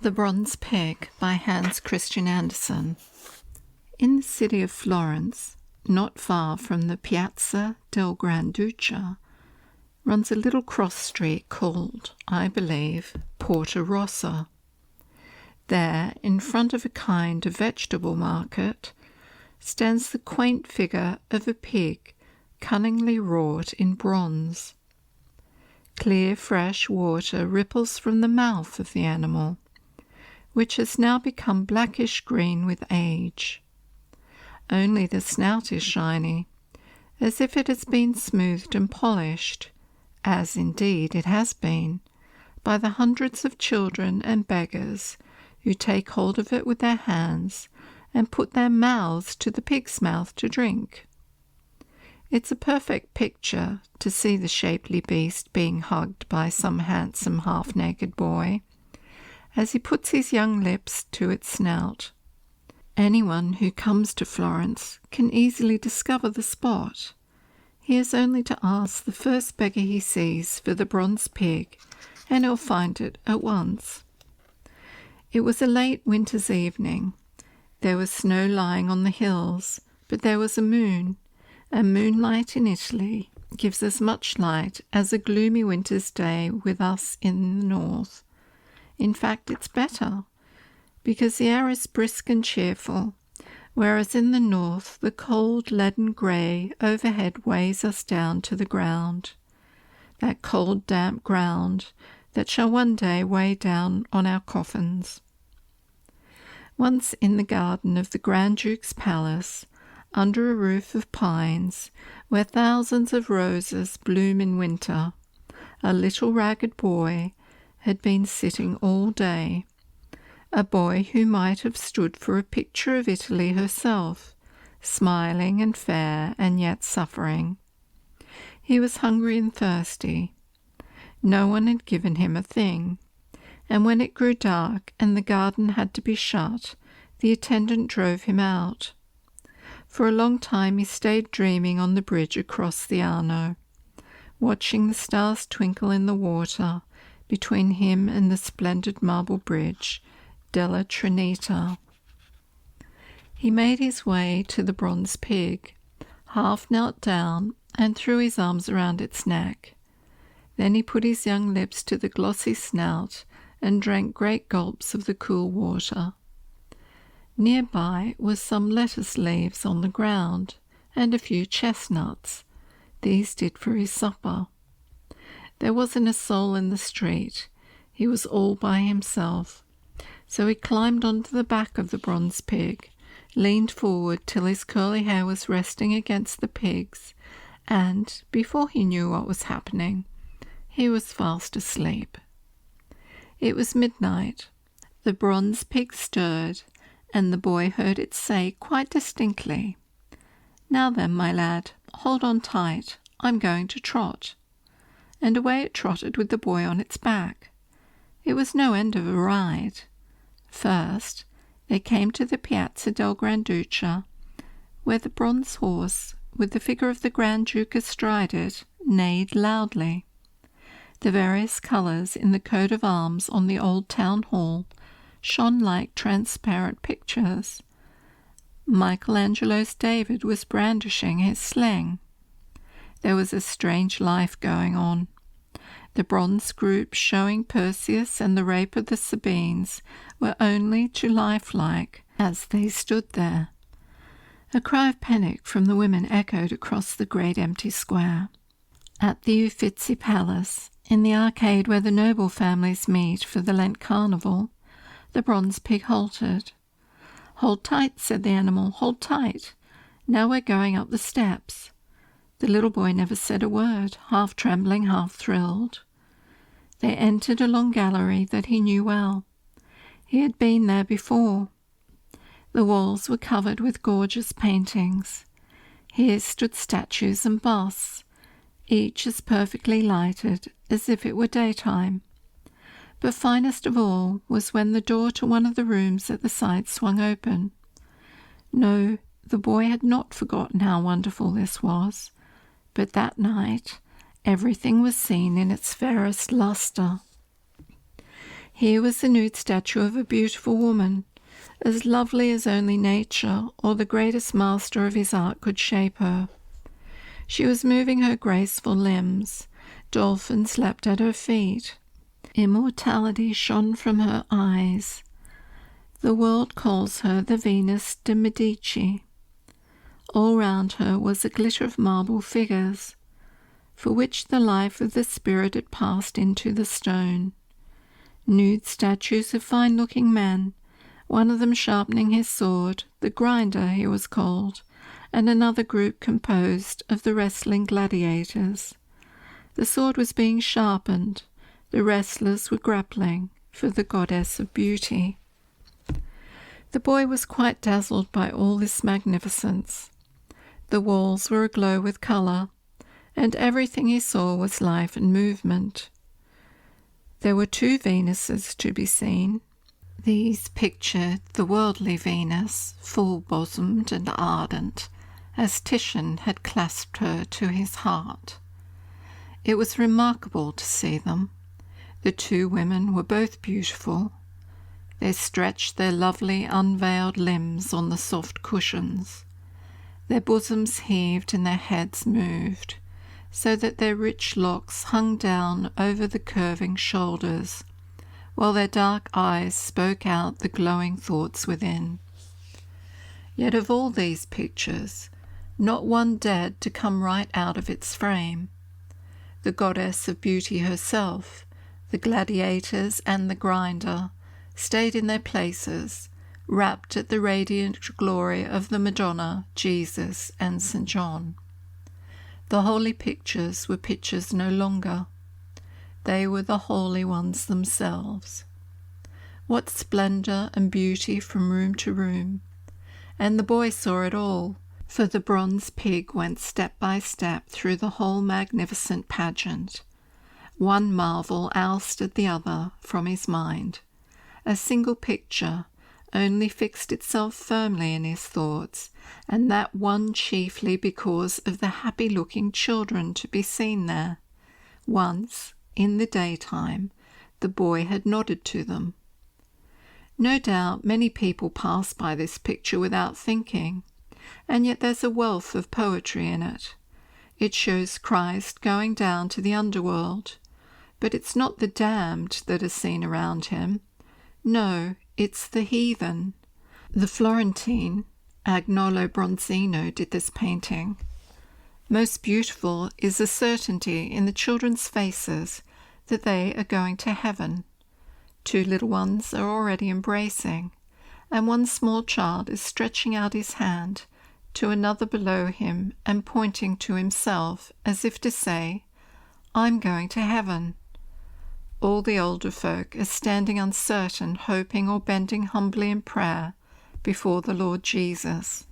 The Bronze Pig by Hans Christian Andersen. In the city of Florence, not far from the Piazza del Granduca, runs a little cross street called, I believe, Porta Rossa. There, in front of a kind of vegetable market, stands the quaint figure of a pig cunningly wrought in bronze. Clear, fresh water ripples from the mouth of the animal, which has now become blackish-green with age. Only the snout is shiny, as if it has been smoothed and polished, as indeed it has been, by the hundreds of children and beggars who take hold of it with their hands and put their mouths to the pig's mouth to drink. It's a perfect picture to see the shapely beast being hugged by some handsome half-naked boy, as he puts his young lips to its snout. Anyone who comes to Florence can easily discover the spot. He has only to ask the first beggar he sees for the bronze pig, and he'll find it at once. It was a late winter's evening. There was snow lying on the hills, but there was a moon, and moonlight in Italy gives as much light as a gloomy winter's day with us in the north. In fact, it's better, because the air is brisk and cheerful, whereas in the north the cold leaden grey overhead weighs us down to the ground, that cold damp ground that shall one day weigh down on our coffins. Once in the garden of the Grand Duke's palace, under a roof of pines, where thousands of roses bloom in winter, a little ragged boy had been sitting all day, a boy who might have stood for a picture of Italy herself, smiling and fair and yet suffering. He was hungry and thirsty. No one had given him a thing, and when it grew dark and the garden had to be shut, the attendant drove him out. For a long time he stayed dreaming on the bridge across the Arno, watching the stars twinkle in the water between him and the splendid marble bridge, Della Trinita. He made his way to the bronze pig, half knelt down and threw his arms around its neck. Then he put his young lips to the glossy snout and drank great gulps of the cool water. Nearby was some lettuce leaves on the ground and a few chestnuts. These did for his supper. There wasn't a soul in the street. He was all by himself. So he climbed onto the back of the bronze pig, leaned forward till his curly hair was resting against the pig's, and, before he knew what was happening, he was fast asleep. It was midnight. The bronze pig stirred, and the boy heard it say quite distinctly, "Now then, my lad, hold on tight. I'm going to trot." And away it trotted with the boy on its back. It was no end of a ride. First, they came to the Piazza del Granduca, where the bronze horse, with the figure of the Grand Duke astride it, neighed loudly. The various colours in the coat of arms on the old town hall shone like transparent pictures. Michelangelo's David was brandishing his sling. There was a strange life going on. The bronze group showing Perseus and the Rape of the Sabines were only too lifelike as they stood there. A cry of panic from the women echoed across the great empty square. At the Uffizi Palace, in the arcade where the noble families meet for the Lent Carnival, the bronze pig halted. "Hold tight," said the animal, "hold tight. Now we're going up the steps." The little boy never said a word, half trembling, half thrilled. They entered a long gallery that he knew well. He had been there before. The walls were covered with gorgeous paintings. Here stood statues and busts, each as perfectly lighted as if it were daytime. But finest of all was when the door to one of the rooms at the side swung open. No, the boy had not forgotten how wonderful this was. But that night everything was seen in its fairest lustre. Here was the nude statue of a beautiful woman, as lovely as only nature or the greatest master of his art could shape her. She was moving her graceful limbs. Dolphins leapt at her feet. Immortality shone from her eyes. The world calls her the Venus de Medici. All round her was a glitter of marble figures, for which the life of the spirit had passed into the stone. Nude statues of fine-looking men, one of them sharpening his sword, the grinder he was called, and another group composed of the wrestling gladiators. The sword was being sharpened, the wrestlers were grappling for the goddess of beauty. The boy was quite dazzled by all this magnificence. The walls were aglow with colour, and everything he saw was life and movement. There were 2 Venuses to be seen. These pictured the worldly Venus, full-bosomed and ardent, as Titian had clasped her to his heart. It was remarkable to see them. The 2 women were both beautiful. They stretched their lovely unveiled limbs on the soft cushions. Their bosoms heaved and their heads moved, so that their rich locks hung down over the curving shoulders, while their dark eyes spoke out the glowing thoughts within. Yet of all these pictures, not one dared to come right out of its frame. The goddess of beauty herself, the gladiators and the grinder, stayed in their places, rapt at the radiant glory of the Madonna, Jesus, and St. John. The holy pictures were pictures no longer. They were the holy ones themselves. What splendour and beauty from room to room! And the boy saw it all, for the bronze pig went step by step through the whole magnificent pageant. One marvel ousted the other from his mind. A single picture only fixed itself firmly in his thoughts, and that one chiefly because of the happy-looking children to be seen there. Once, in the daytime, the boy had nodded to them. No doubt many people pass by this picture without thinking, and yet there's a wealth of poetry in it. It shows Christ going down to the underworld, but it's not the damned that are seen around him. No, it's the heathen. The Florentine, Agnolo Bronzino, did this painting. Most beautiful is the certainty in the children's faces that they are going to heaven. 2 little ones are already embracing, and one small child is stretching out his hand to another below him and pointing to himself as if to say, "I'm going to heaven." All the older folk are standing uncertain, hoping or bending humbly in prayer before the Lord Jesus.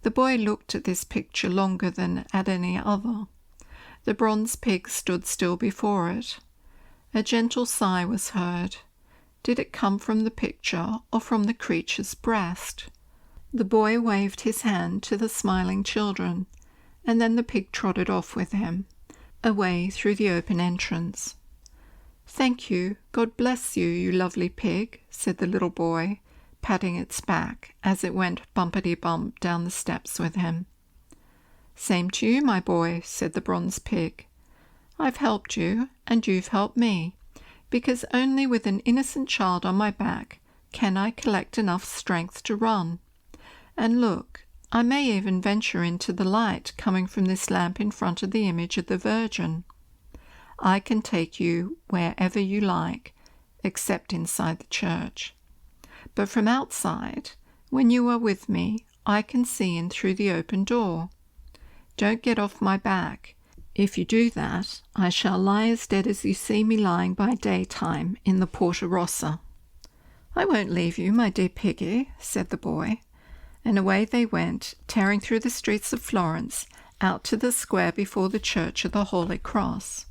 The boy looked at this picture longer than at any other. The bronze pig stood still before it. A gentle sigh was heard. Did it come from the picture or from the creature's breast? The boy waved his hand to the smiling children, and then the pig trotted off with him, away through the open entrance. "Thank you, God bless you, you lovely pig," said the little boy, patting its back as it went bumpety-bump down the steps with him. "Same to you, my boy," said the bronze pig. "I've helped you, and you've helped me, because only with an innocent child on my back can I collect enough strength to run. And look, I may even venture into the light coming from this lamp in front of the image of the Virgin. I can take you wherever you like, except inside the church. But from outside, when you are with me, I can see in through the open door. Don't get off my back. If you do that, I shall lie as dead as you see me lying by daytime in the Porta Rossa." "I won't leave you, my dear piggy," said the boy, and away they went, tearing through the streets of Florence, out to the square before the Church of the Holy Cross.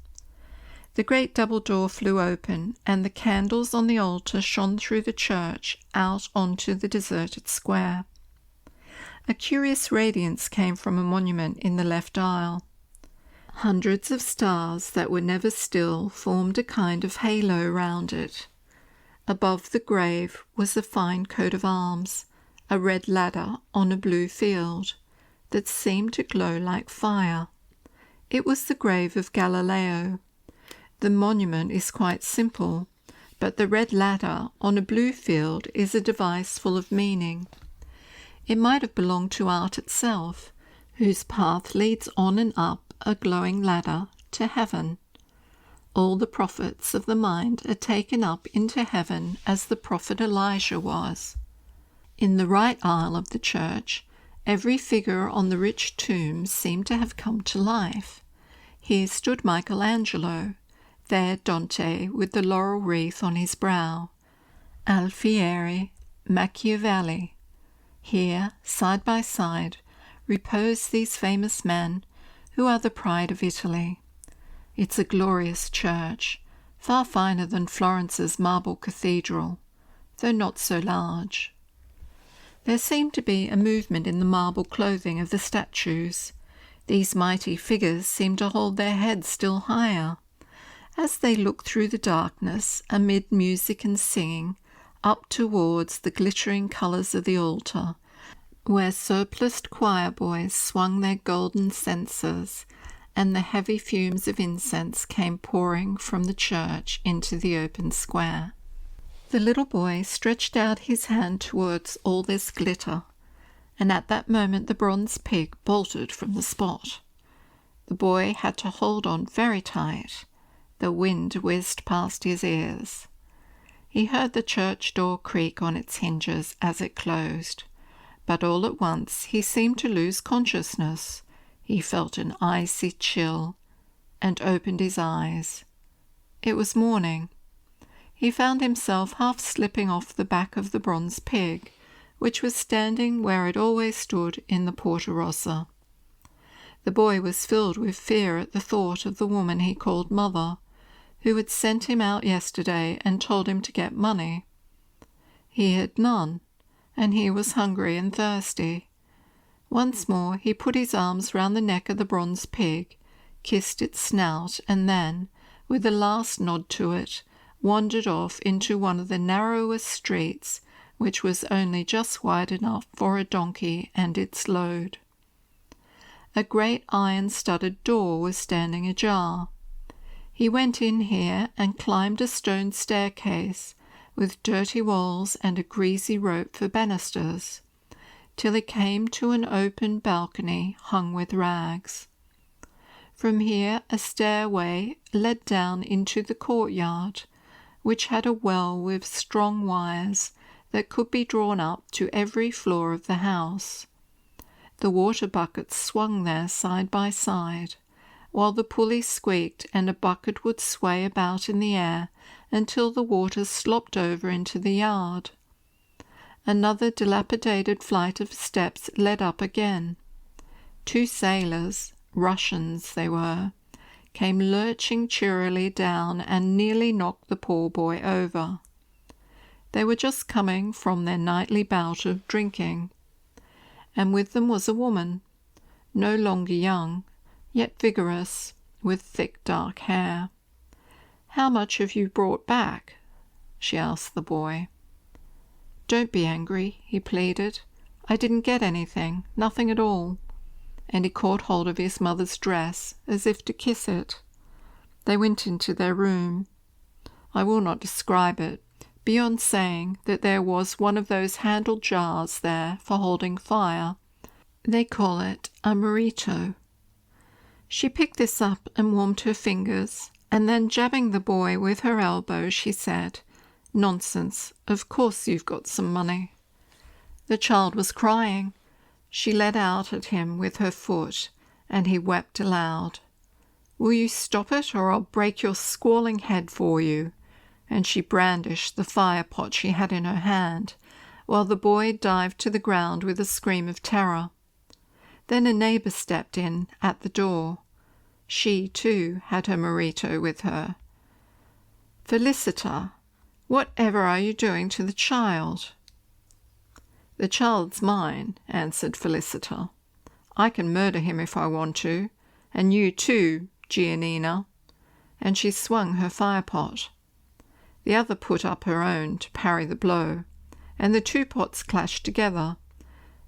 The great double door flew open, and the candles on the altar shone through the church out onto the deserted square. A curious radiance came from a monument in the left aisle. Hundreds of stars that were never still formed a kind of halo round it. Above the grave was a fine coat of arms, a red ladder on a blue field, that seemed to glow like fire. It was the grave of Galileo. The monument is quite simple, but the red ladder on a blue field is a device full of meaning. It might have belonged to art itself, whose path leads on and up a glowing ladder to heaven. All the prophets of the mind are taken up into heaven as the prophet Elijah was. In the right aisle of the church, every figure on the rich tomb seemed to have come to life. Here stood Michelangelo, there Dante with the laurel wreath on his brow, Alfieri, Machiavelli. Here, side by side, repose these famous men who are the pride of Italy. It's a glorious church, far finer than Florence's marble cathedral, though not so large. There seemed to be a movement in the marble clothing of the statues. These mighty figures seemed to hold their heads still higher. As they looked through the darkness, amid music and singing, up towards the glittering colours of the altar, where surpliced choir boys swung their golden censers, and the heavy fumes of incense came pouring from the church into the open square. The little boy stretched out his hand towards all this glitter, and at that moment the bronze pig bolted from the spot. The boy had to hold on very tight. The wind whizzed past his ears. He heard the church door creak on its hinges as it closed, but all at once he seemed to lose consciousness. He felt an icy chill, and opened his eyes. It was morning. He found himself half slipping off the back of the bronze pig, which was standing where it always stood in the Porta Rossa. The boy was filled with fear at the thought of the woman he called mother, who had sent him out yesterday and told him to get money. He had none, and he was hungry and thirsty. Once more he put his arms round the neck of the bronze pig, kissed its snout, and then, with a last nod to it, wandered off into one of the narrowest streets, which was only just wide enough for a donkey and its load. A great iron-studded door was standing ajar. He went in here and climbed a stone staircase with dirty walls and a greasy rope for banisters, till he came to an open balcony hung with rags. From here a stairway led down into the courtyard, which had a well with strong wires that could be drawn up to every floor of the house. The water buckets swung there side by side, while the pulley squeaked and a bucket would sway about in the air until the water slopped over into the yard. Another dilapidated flight of steps led up again. Two sailors, Russians they were, came lurching cheerily down and nearly knocked the poor boy over. They were just coming from their nightly bout of drinking, and with them was a woman, no longer young, yet vigorous, with thick dark hair. "How much have you brought back?" she asked the boy. "Don't be angry," he pleaded. "I didn't get anything, nothing at all." And he caught hold of his mother's dress, as if to kiss it. They went into their room. I will not describe it, beyond saying that there was one of those handled jars there for holding fire. They call it a marito. She picked this up and warmed her fingers, and then jabbing the boy with her elbow, she said, "Nonsense, of course you've got some money." The child was crying. She let out at him with her foot, and he wept aloud. "Will you stop it, or I'll break your squalling head for you?" And she brandished the fire pot she had in her hand, while the boy dived to the ground with a scream of terror. Then a neighbour stepped in at the door. She, too, had her marito with her. "Felicita, whatever are you doing to the child?" "The child's mine," answered Felicita. "I can murder him if I want to, And you too, Giannina." And she swung her fire-pot. The other put up her own to parry the blow, and the two pots clashed together,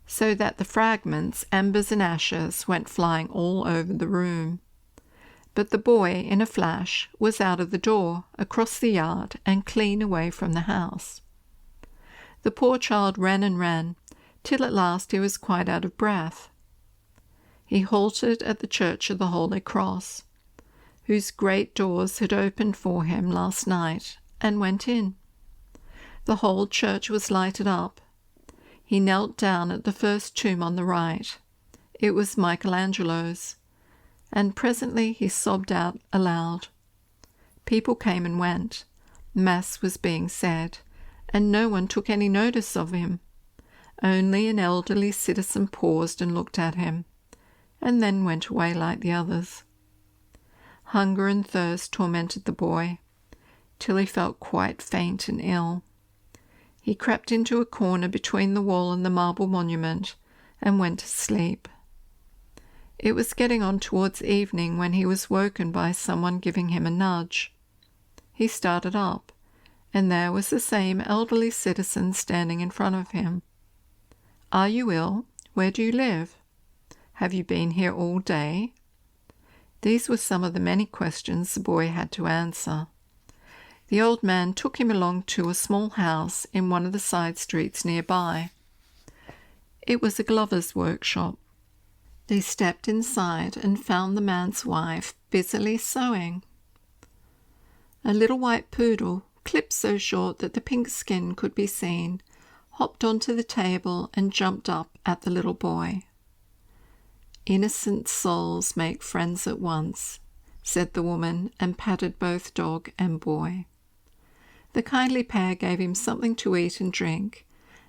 so that the fragments, embers and ashes, went flying all over the room. But the boy, in a flash, was out of the door, across the yard, and clean away from the house. The poor child ran and ran, till at last he was quite out of breath. He halted at the Church of the Holy Cross, whose great doors had opened for him last night, and went in. The whole church was lighted up. He knelt down at the first tomb on the right. It was Michelangelo's, and presently he sobbed out aloud. People came and went. Mass was being said, and no one took any notice of him. Only an elderly citizen paused and looked at him, and then went away like the others. Hunger and thirst tormented the boy, till he felt quite faint and ill. He crept into a corner between the wall and the marble monument, and went to sleep. It was getting on towards evening when he was woken by someone giving him a nudge. He started up, and there was the same elderly citizen standing in front of him. "Are you ill? Where do you live? Have you been here all day?" These were some of the many questions the boy had to answer. The old man took him along to a small house in one of the side streets nearby. It was a glover's workshop. They stepped inside and found the man's wife busily sewing. A little white poodle, clipped so short that the pink skin could be seen, hopped onto the table and jumped up at the little boy. "Innocent souls make friends at once," said the woman, and patted both dog and boy. The kindly pair gave him something to eat and drink,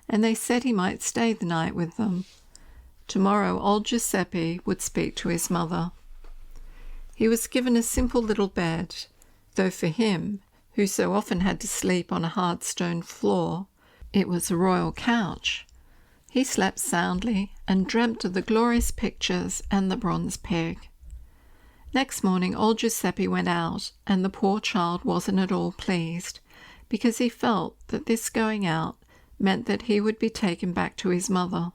and they said he might stay the night with them. Tomorrow old Giuseppe would speak to his mother. He was given a simple little bed, though for him, who so often had to sleep on a hard stone floor, it was a royal couch. He slept soundly and dreamt of the glorious pictures and the bronze pig. Next morning old Giuseppe went out, and the poor child wasn't at all pleased, because he felt that this going out meant that he would be taken back to his mother.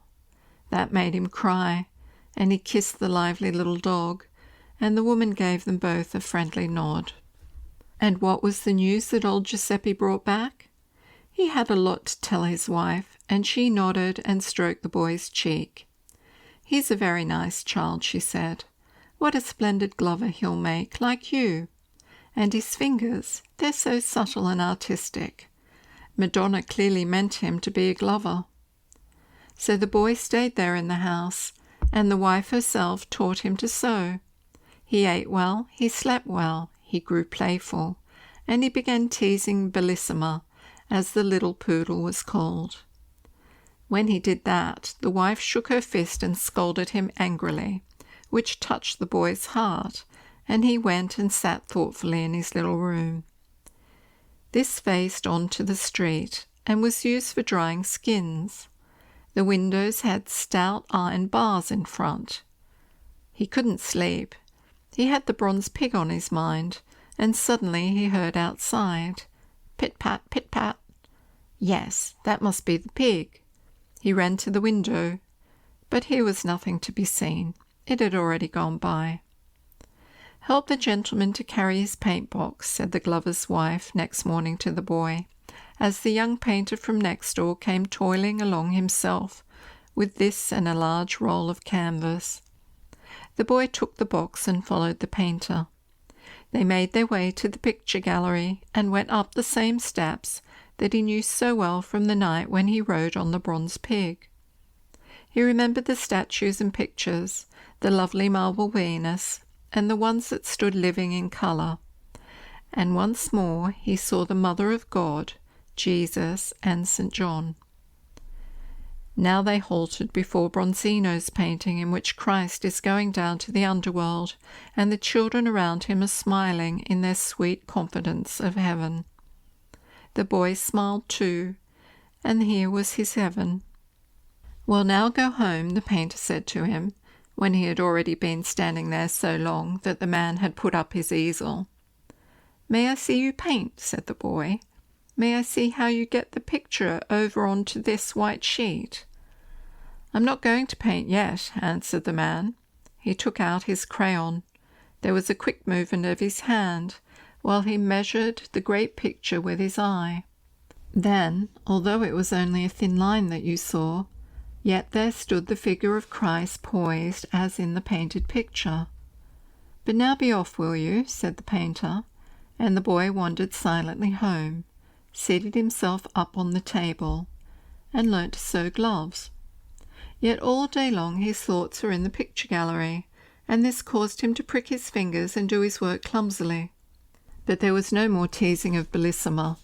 That made him cry, and he kissed the lively little dog, and the woman gave them both a friendly nod. And what was the news that old Giuseppe brought back? He had a lot to tell his wife, and she nodded and stroked the boy's cheek. "He's a very nice child," she said. "What a splendid glover he'll make, like you. And his fingers, they're so subtle and artistic. Madonna clearly meant him to be a glover." So the boy stayed there in the house, and the wife herself taught him to sew. He ate well, he slept well, he grew playful, and he began teasing Bellissima, as the little poodle was called. When he did that, the wife shook her fist and scolded him angrily, which touched the boy's heart, and he went and sat thoughtfully in his little room. This faced on to the street, and was used for drying skins. The windows had stout iron bars in front. He couldn't sleep. He had the bronze pig on his mind, and suddenly he heard outside, "Pit-pat, pit-pat." Yes, that must be the pig. He ran to the window, but here was nothing to be seen. It had already gone by. "Help the gentleman to carry his paint-box," said the glover's wife next morning to the boy, as the young painter from next door came toiling along himself with this and a large roll of canvas. The boy took the box and followed the painter. They made their way to the picture gallery and went up the same steps that he knew so well from the night when he rode on the bronze pig. He remembered the statues and pictures, the lovely marble Venus, and the ones that stood living in colour. And once more he saw the Mother of God, Jesus, and St. John. Now they halted before Bronzino's painting, in which Christ is going down to the underworld, and the children around him are smiling in their sweet confidence of heaven. The boy smiled too, and here was his heaven. "Well, now go home," the painter said to him. when he had already been standing there so long that the man had put up his easel. "May I see you paint?" said the boy. "May I see how you get the picture over onto this white sheet?" "I'm not going to paint yet," answered the man. He took out his crayon. There was a quick movement of his hand, while he measured the great picture with his eye. Then, although it was only a thin line that you saw, yet there stood the figure of Christ poised as in the painted picture. "But now be off, will you?" said the painter, and the boy wandered silently home, seated himself up on the table, and learnt to sew gloves. Yet all day long his thoughts were in the picture gallery, and this caused him to prick his fingers and do his work clumsily. But there was no more teasing of Bellissima.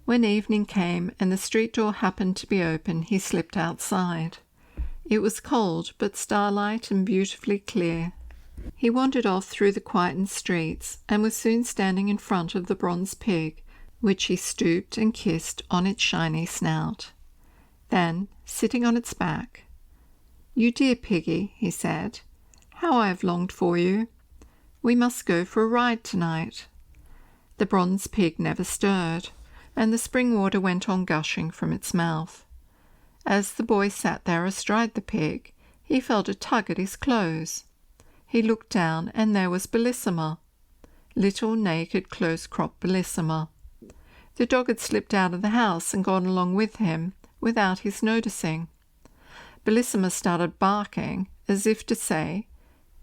When evening came and the street door happened to be open, he slipped outside. It was cold, but starlight and beautifully clear. He wandered off through the quietened streets, and was soon standing in front of the bronze pig, which he stooped and kissed on its shiny snout. Then, sitting on its back, "You dear piggy," he said, "how I have longed for you. We must go for a ride tonight." The bronze pig never stirred, and the spring water went on gushing from its mouth. As the boy sat there astride the pig, he felt a tug at his clothes. He looked down, and there was Bellissima, little naked close-cropped Bellissima. The dog had slipped out of the house and gone along with him, without his noticing. Bellissima started barking, as if to say,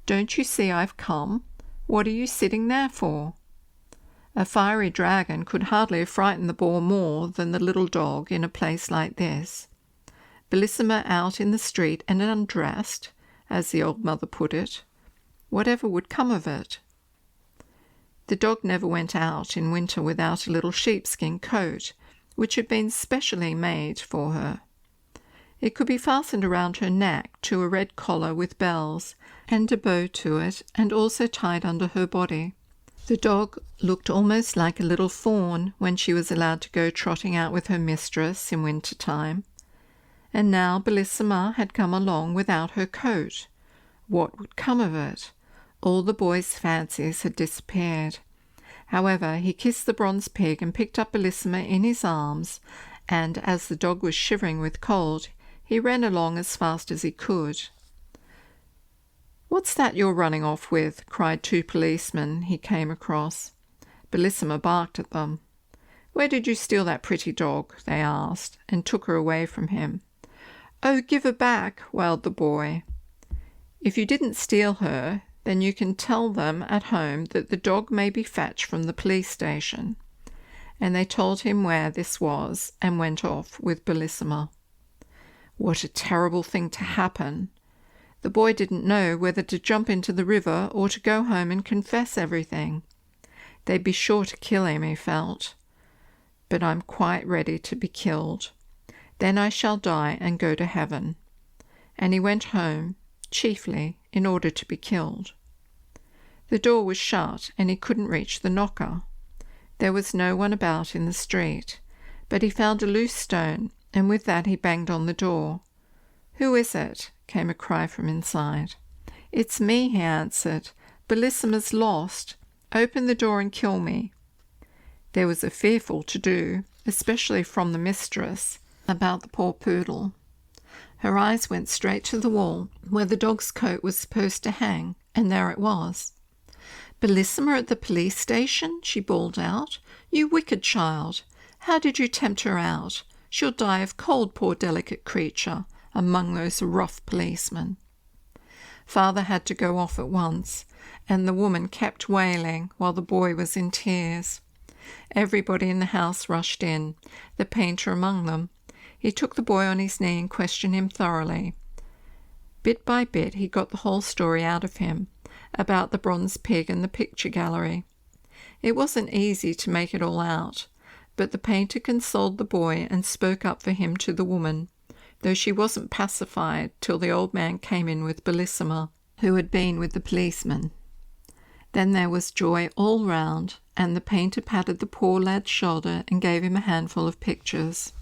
"Don't you see I've come? What are you sitting there for?" A fiery dragon could hardly have frightened the boar more than the little dog in a place like this. Bellissima out in the street and undressed, as the old mother put it. Whatever would come of it? The dog never went out in winter without a little sheepskin coat, which had been specially made for her. It could be fastened around her neck to a red collar with bells, and a bow to it, and also tied under her body. The dog looked almost like a little fawn when she was allowed to go trotting out with her mistress in winter time. And now Bellissima had come along without her coat. What would come of it? All the boy's fancies had disappeared. However, he kissed the bronze pig and picked up Bellissima in his arms, and as the dog was shivering with cold, he ran along as fast as he could. "What's that you're running off with?" cried two policemen he came across. Bellissima barked at them. "Where did you steal that pretty dog?" they asked, and took her away from him. "Oh, give her back," wailed the boy. "If you didn't steal her, then you can tell them at home that the dog may be fetched from the police station." And they told him where this was, and went off with Bellissima. What a terrible thing to happen! The boy didn't know whether to jump into the river or to go home and confess everything. They'd be sure to kill him, he felt. But I'm quite ready to be killed. Then I shall die and go to heaven. And he went home, chiefly in order to be killed. The door was shut, and he couldn't reach the knocker. There was no one about in the street, but he found a loose stone, and with that he banged on the door. "Who is it?" came a cry from inside. "It's me," he answered. "Bellissima's lost. Open the door and kill me." There was a fearful to-do, especially from the mistress, about the poor poodle. Her eyes went straight to the wall where the dog's coat was supposed to hang, and there it was. "Bellissima at the police station?" she bawled out. "You wicked child! How did you tempt her out? She'll die of cold, poor delicate creature, among those rough policemen." Father had to go off at once, and the woman kept wailing while the boy was in tears. Everybody in the house rushed in, the painter among them. He took the boy on his knee and questioned him thoroughly. Bit by bit he got the whole story out of him, about the bronze pig and the picture gallery. It wasn't easy to make it all out, but the painter consoled the boy and spoke up for him to the woman, though she wasn't pacified till the old man came in with Bellissima, who had been with the policeman. Then there was joy all round, and the painter patted the poor lad's shoulder and gave him a handful of pictures.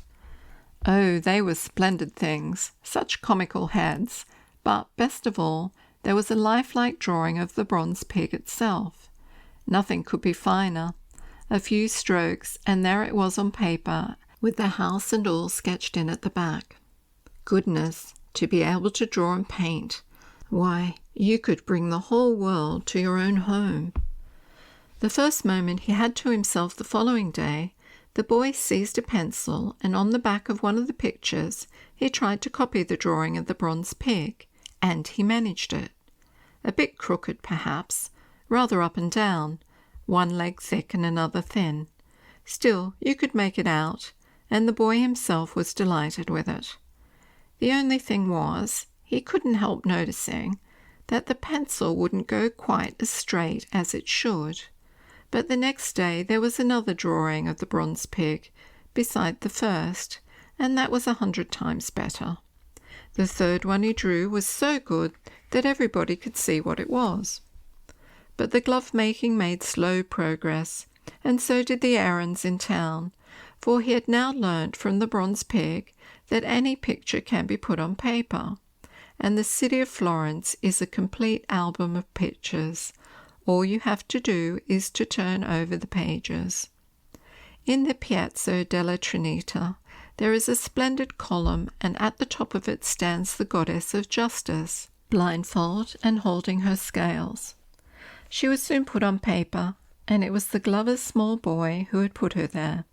Oh, they were splendid things, such comical heads, But best of all, there was a lifelike drawing of the bronze pig itself. Nothing could be finer. A few strokes, and there it was on paper, with the house and all sketched in at the back. Goodness, to be able to draw and paint! Why, you could bring the whole world to your own home. The first moment he had to himself the following day, the boy seized a pencil, and on the back of one of the pictures he tried to copy the drawing of the bronze pig, and he managed it. A bit crooked, perhaps, rather up and down, one leg thick and another thin. Still, you could make it out, and the boy himself was delighted with it. The only thing was, he couldn't help noticing that the pencil wouldn't go quite as straight as it should. But the next day there was another drawing of the bronze pig beside the first, and that was 100 times better. The third one he drew was so good that everybody could see what it was. But the glove-making made slow progress, and so did the errands in town, for he had now learnt from the bronze pig that any picture can be put on paper, and the city of Florence is a complete album of pictures. All you have to do is to turn over the pages. In the Piazza della Trinita there is a splendid column, and at the top of it stands the goddess of justice, blindfold and holding her scales. She was soon put on paper, and it was the glover's small boy who had put her there.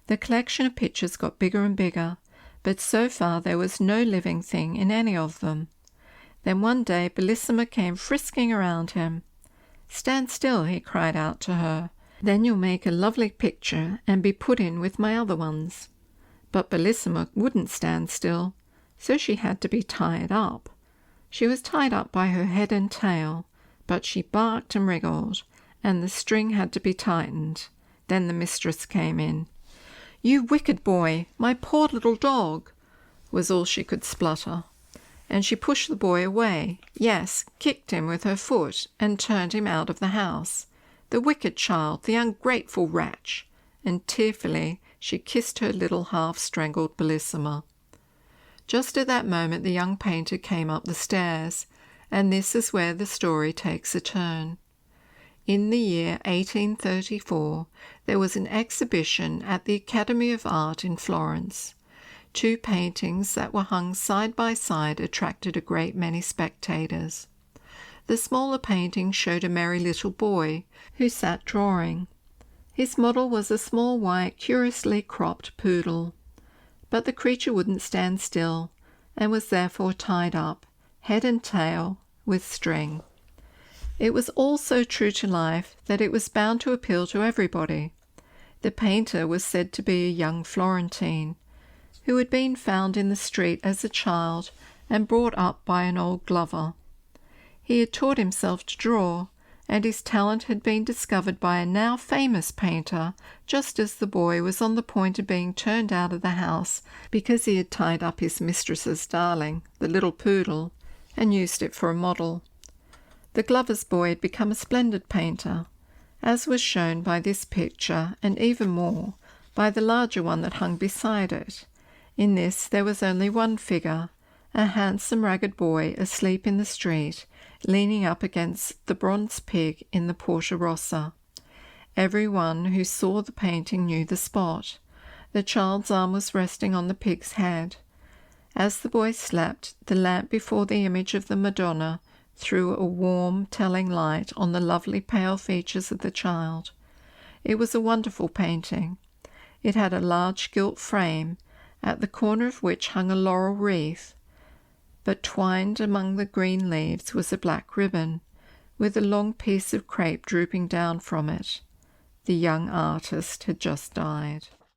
The collection of pictures got bigger and bigger, but so far there was no living thing in any of them. Then one day Bellissima came frisking around him. "Stand still," he cried out to her. "Then you'll make a lovely picture and be put in with my other ones." But Bellissima wouldn't stand still, so she had to be tied up. She was tied up by her head and tail, but she barked and wriggled, and the string had to be tightened. Then the mistress came in. "You wicked boy, my poor little dog," was all she could splutter. And she pushed the boy away, yes, kicked him with her foot, and turned him out of the house. The wicked child, the ungrateful wretch! And tearfully she kissed her little half-strangled Bellissima. Just at that moment the young painter came up the stairs, and this is where the story takes a turn. In the year 1834 there was an exhibition at the Academy of Art in Florence. 2 paintings that were hung side by side attracted a great many spectators. The smaller painting showed a merry little boy who sat drawing. His model was a small white, curiously cropped poodle. But the creature wouldn't stand still, and was therefore tied up, head and tail, with string. It was all so true to life that it was bound to appeal to everybody. The painter was said to be a young Florentine, who had been found in the street as a child and brought up by an old glover. He had taught himself to draw, and his talent had been discovered by a now famous painter just as the boy was on the point of being turned out of the house because he had tied up his mistress's darling, the little poodle, and used it for a model. The glover's boy had become a splendid painter, as was shown by this picture, and even more by the larger one that hung beside it. In this there was only one figure, a handsome ragged boy asleep in the street, leaning up against the bronze pig in the Porta Rossa. Every one who saw the painting knew the spot. The child's arm was resting on the pig's head. As the boy slept, the lamp before the image of the Madonna threw a warm, telling light on the lovely pale features of the child. It was a wonderful painting. It had a large gilt frame, at the corner of which hung a laurel wreath, but twined among the green leaves was a black ribbon, with a long piece of crape drooping down from it. The young artist had just died.